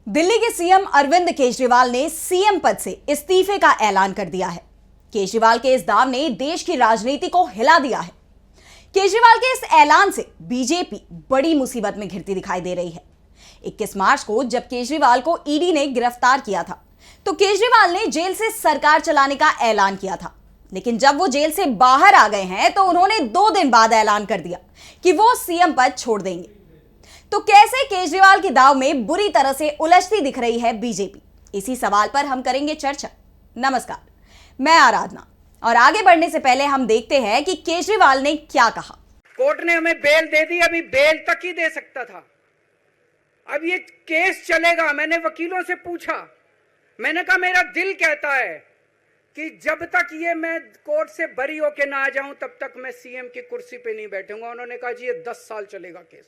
दिल्ली के सीएम अरविंद केजरीवाल ने सीएम पद से इस्तीफे का ऐलान कर दिया है। केजरीवाल के इस दाव ने देश की राजनीति को हिला दिया है। केजरीवाल के इस ऐलान से बीजेपी बड़ी मुसीबत में घिरती दिखाई दे रही है। 21 मार्च को जब केजरीवाल को ईडी ने गिरफ्तार किया था तो केजरीवाल ने जेल से सरकार चलाने का ऐलान किया था, लेकिन जब वो जेल से बाहर आ गए हैं तो उन्होंने 2 दिन बाद ऐलान कर दिया कि वो सीएम पद छोड़ देंगे। तो कैसे केजरीवाल की दाव में बुरी तरह से उलझती दिख रही है बीजेपी, इसी सवाल पर हम करेंगे चर्चा। नमस्कार, मैं आराधना, और आगे बढ़ने से पहले हम देखते हैं कि केजरीवाल ने क्या कहा। कोर्ट ने हमें बेल दे दी, अभी बेल तक ही दे सकता था। अब ये केस चलेगा। मैंने वकीलों से पूछा, मैंने कहा मेरा दिल कहता है कि जब तक ये मैं कोर्ट से बरी होके ना आ जाऊं तब तक मैं सीएम की कुर्सी पे नहीं बैठूंगा। उन्होंने कहा जी ये 10 साल चलेगा केस,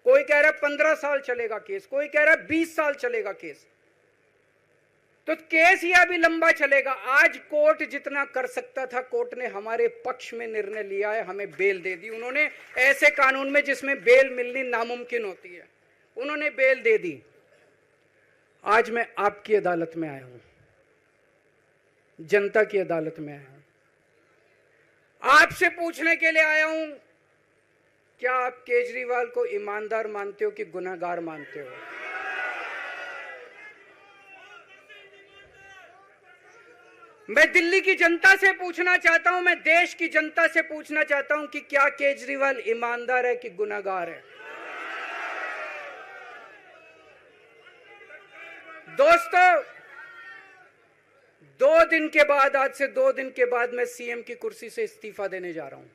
कोई कह रहा है 15 साल चलेगा केस, कोई कह रहा है 20 साल चलेगा केस। तो केस ये अभी लंबा चलेगा। आज कोर्ट जितना कर सकता था, कोर्ट ने हमारे पक्ष में निर्णय लिया है, हमें बेल दे दी। उन्होंने ऐसे कानून में जिसमें बेल मिलनी नामुमकिन होती है, उन्होंने बेल दे दी। आज मैं आपकी अदालत में आया हूं, जनता की अदालत में आया हूं, आपसे पूछने के लिए आया हूं, क्या आप केजरीवाल को ईमानदार मानते हो कि गुनहगार मानते हो? मैं दिल्ली की जनता से पूछना चाहता हूं, मैं देश की जनता से पूछना चाहता हूं कि क्या केजरीवाल ईमानदार है कि गुनहगार है? दोस्तों, 2 दिन के बाद, आज से 2 दिन के बाद मैं सीएम की कुर्सी से इस्तीफा देने जा रहा हूं।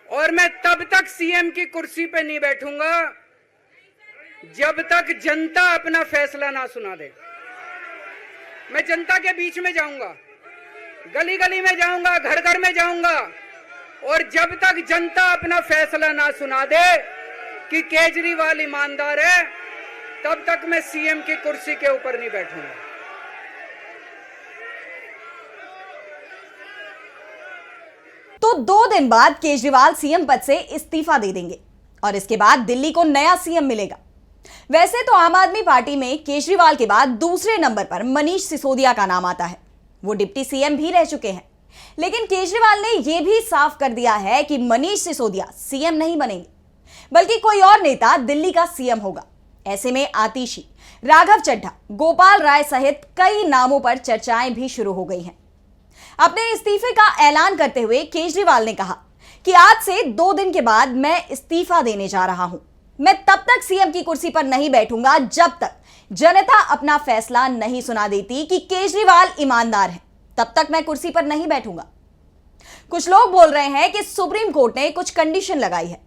और मैं तब तक सीएम की कुर्सी पे नहीं बैठूंगा जब तक जनता अपना फैसला ना सुना दे। मैं जनता के बीच में जाऊंगा, गली गली में जाऊंगा, घर घर में जाऊंगा, और जब तक जनता अपना फैसला ना सुना दे कि केजरीवाल ईमानदार है, तब तक मैं सीएम की कुर्सी के ऊपर नहीं बैठूंगा। तो 2 दिन बाद केजरीवाल सीएम पद से इस्तीफा दे देंगे और इसके बाद दिल्ली को नया सीएम मिलेगा। वैसे तो आम आदमी पार्टी में केजरीवाल के बाद दूसरे नंबर पर मनीष सिसोदिया का नाम आता है। वो डिप्टी सीएम भी रह चुके हैं, लेकिन केजरीवाल ने यह भी साफ कर दिया है कि मनीष सिसोदिया सीएम नहीं बनेंगे, बल्कि कोई और नेता दिल्ली का सीएम होगा। ऐसे में आतिशी, राघव चड्ढा, गोपाल राय सहित कई नामों पर चर्चाएं भी शुरू हो गई हैं। अपने इस्तीफे का ऐलान करते हुए केजरीवाल ने कहा कि आज से 2 दिन के बाद मैं इस्तीफा देने जा रहा हूं। मैं तब तक सीएम की कुर्सी पर नहीं बैठूंगा जब तक जनता अपना फैसला नहीं सुना देती कि केजरीवाल ईमानदार है। तब तक मैं कुर्सी पर नहीं बैठूंगा। कुछ लोग बोल रहे हैं कि सुप्रीम कोर्ट ने कुछ कंडीशन लगाई है।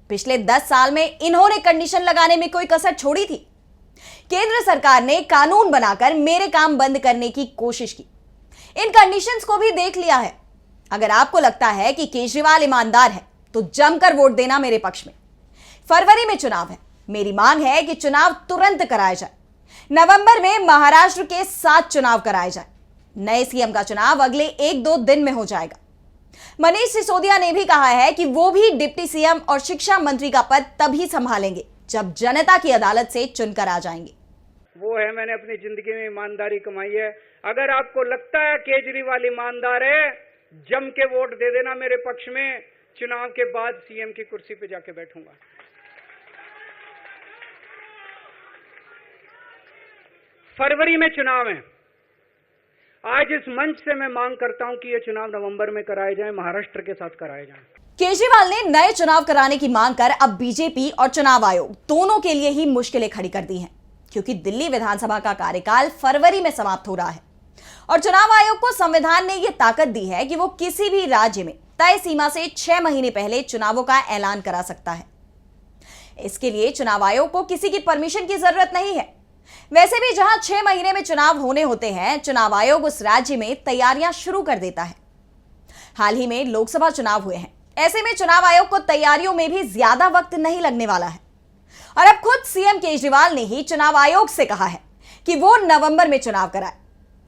पिछले 10 साल में इन्होंने कंडीशन लगाने में कोई कसर छोड़ी थी? केंद्र सरकार ने कानून बनाकर मेरे काम बंद करने की कोशिश की। इन कंडीशंस को भी देख लिया है। अगर आपको लगता है कि केजरीवाल ईमानदार है तो जमकर वोट देना मेरे पक्ष में। फरवरी में चुनाव है। मेरी मांग है कि चुनाव तुरंत कराया जाए। नवंबर में महाराष्ट्र के 7 चुनाव कराए जाए। नए सीएम का चुनाव अगले 1-2 दिन में हो जाएगा। मनीष सिसोदिया ने भी कहा है कि वो भी डिप्टी सीएम और शिक्षा मंत्री का पद तभी संभालेंगे जब जनता की अदालत से चुनकर आ जाएंगे। वो है, मैंने अपनी जिंदगी में ईमानदारी कमाई है। अगर आपको लगता है केजरीवाल ईमानदार है, जम के वोट दे देना मेरे पक्ष में। चुनाव के बाद सीएम की कुर्सी पे जाके बैठूंगा। फरवरी में चुनाव है। आज इस मंच से मैं मांग करता हूं कि ये चुनाव नवंबर में कराए जाएं, महाराष्ट्र के साथ कराए जाएं। केजरीवाल ने नए चुनाव कराने की मांग कर अब बीजेपी और चुनाव आयोग दोनों के लिए ही मुश्किलें खड़ी कर दी हैं, क्योंकि दिल्ली विधानसभा का कार्यकाल फरवरी में समाप्त हो रहा है और चुनाव आयोग को संविधान ने यह ताकत दी है कि वो किसी भी राज्य में तय सीमा से 6 महीने पहले चुनावों का ऐलान करा सकता है। इसके लिए चुनाव आयोग को किसी की परमिशन की जरूरत नहीं है। वैसे भी जहां 6 महीने में चुनाव होने होते हैं, चुनाव आयोग उस राज्य में तैयारियां शुरू कर देता है। हाल ही में लोकसभा चुनाव हुए हैं। ऐसे में चुनाव आयोग को तैयारियों में भी ज्यादा वक्त नहीं लगने वाला है। और अब खुद सीएम केजरीवाल ने ही चुनाव आयोग से कहा है कि वो नवंबर में चुनाव कराए।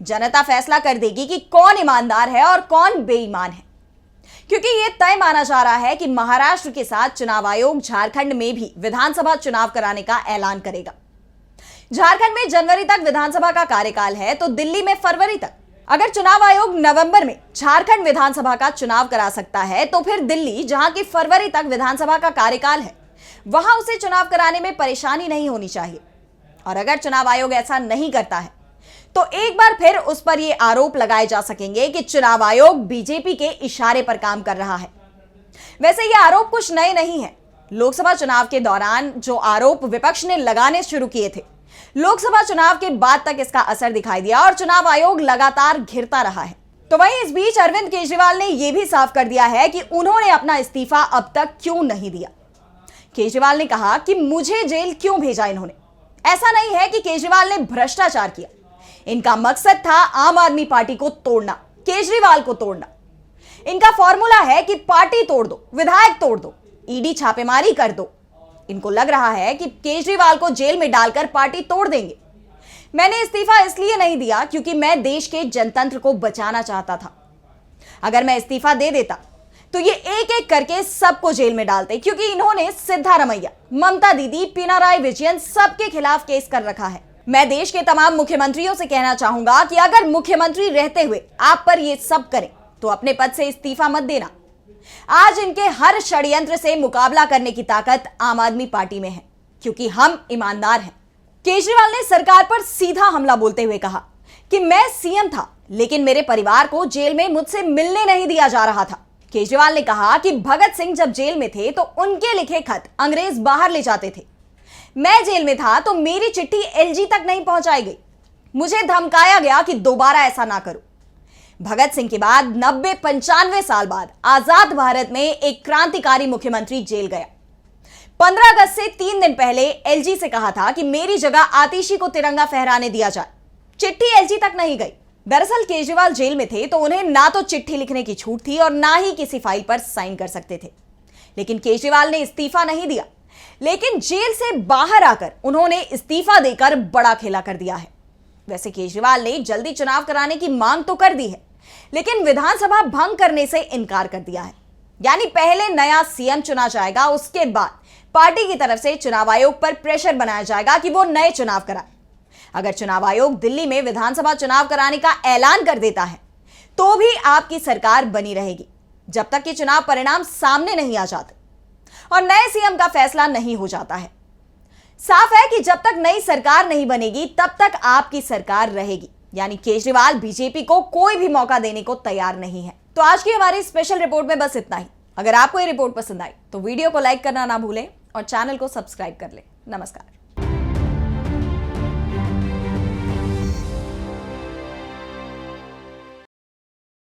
जनता फैसला कर देगी कि कौन ईमानदार है और कौन बेईमान है। क्योंकि यह तय माना जा रहा है कि महाराष्ट्र के साथ चुनाव आयोग झारखंड में भी विधानसभा चुनाव कराने का ऐलान करेगा। झारखंड में जनवरी तक विधानसभा का कार्यकाल है, तो दिल्ली में फरवरी तक। अगर चुनाव आयोग नवंबर में झारखंड विधानसभा का चुनाव करा सकता है, तो फिर दिल्ली, जहां की फरवरी तक विधानसभा का कार्यकाल है, वहां उसे चुनाव कराने में परेशानी नहीं होनी चाहिए। और अगर चुनाव आयोग ऐसा नहीं करता है, तो एक बार फिर उस पर यह आरोप लगाए जा सकेंगे कि चुनाव आयोग बीजेपी के इशारे पर काम कर रहा है। वैसे ये आरोप कुछ नए नहीं है। लोकसभा चुनाव के दौरान जो आरोप विपक्ष ने लगाने शुरू किए थे, लोकसभा चुनाव के बाद तक इसका असर दिखाई दिया और चुनाव आयोग लगातार घिरता रहा है। तो वहीं इस बीच अरविंद केजरीवाल ने यह भी साफ कर दिया है कि उन्होंने अपना इस्तीफा अब तक क्यों नहीं दिया। केजरीवाल ने कहा कि मुझे जेल क्यों भेजा इन्होंने। ऐसा नहीं है कि केजरीवाल ने भ्रष्टाचार किया, इनका मकसद था आम आदमी पार्टी को तोड़ना, केजरीवाल को तोड़ना। इनका फॉर्मूला है कि पार्टी तोड़ दो, विधायक तोड़ दो, ईडी छापेमारी कर दो। इनको लग रहा है कि केजरीवाल को जेल में डालकर पार्टी तोड़ देंगे। मैंने इस्तीफा इसलिए नहीं दिया क्योंकि मैं देश के जनतंत्र को बचाना चाहता था। अगर मैं इस्तीफा दे देता तो ये एक एक करके सबको जेल में डालते, क्योंकि इन्होंने सिद्धारमैया, ममता दीदी, पिनाराई विजयन सबके खिलाफ केस कर रखा है। मैं देश के तमाम मुख्यमंत्रियों से कहना चाहूंगा कि अगर मुख्यमंत्री रहते हुए आप पर ये सब करें, तो अपने पद से इस्तीफा मत देना। आज इनके हर षड्यंत्र से मुकाबला करने की ताकत आम आदमी पार्टी में है, क्योंकि हम ईमानदार हैं। केजरीवाल ने सरकार पर सीधा हमला बोलते हुए कहा कि मैं सीएम था, लेकिन मेरे परिवार को जेल में मुझसे मिलने नहीं दिया जा रहा था। केजरीवाल ने कहा कि भगत सिंह जब जेल में थे तो उनके लिखे खत अंग्रेज बाहर ले जाते थे। मैं जेल में था तो मेरी चिट्ठी एलजी तक नहीं पहुंचाई गई। मुझे धमकाया गया कि दोबारा ऐसा ना करूं। भगत सिंह के बाद 90-95 साल बाद आजाद भारत में एक क्रांतिकारी मुख्यमंत्री जेल गया। 15 अगस्त से 3 दिन पहले एलजी से कहा था कि मेरी जगह आतिशी को तिरंगा फहराने दिया जाए। चिट्ठी एलजी तक नहीं गई। दरअसल केजरीवाल जेल में थे तो उन्हें ना तो चिट्ठी लिखने की छूट थी और ना ही किसी फाइल पर साइन कर सकते थे। लेकिन केजरीवाल ने इस्तीफा नहीं दिया, लेकिन जेल से बाहर आकर उन्होंने इस्तीफा देकर बड़ा खेला कर दिया है। वैसे केजरीवाल ने जल्दी चुनाव कराने की मांग तो कर दी है, लेकिन विधानसभा भंग करने से इनकार कर दिया है। यानी पहले नया सीएम चुना जाएगा, उसके बाद पार्टी की तरफ से चुनाव आयोग पर प्रेशर बनाया जाएगा कि वो नए चुनाव कराए। अगर चुनाव आयोग दिल्ली में विधानसभा चुनाव कराने का ऐलान कर देता है, तो भी आपकी सरकार बनी रहेगी जब तक कि चुनाव परिणाम सामने नहीं आ जाते और नए सीएम का फैसला नहीं हो जाता है। साफ है कि जब तक नई सरकार नहीं बनेगी, तब तक आपकी सरकार रहेगी। यानी केजरीवाल बीजेपी को कोई भी मौका देने को तैयार नहीं है। तो आज की हमारी स्पेशल रिपोर्ट में बस इतना ही। अगर आपको ये रिपोर्ट पसंद आई तो वीडियो को लाइक करना ना भूलें और चैनल को सब्सक्राइब कर लें। नमस्कार।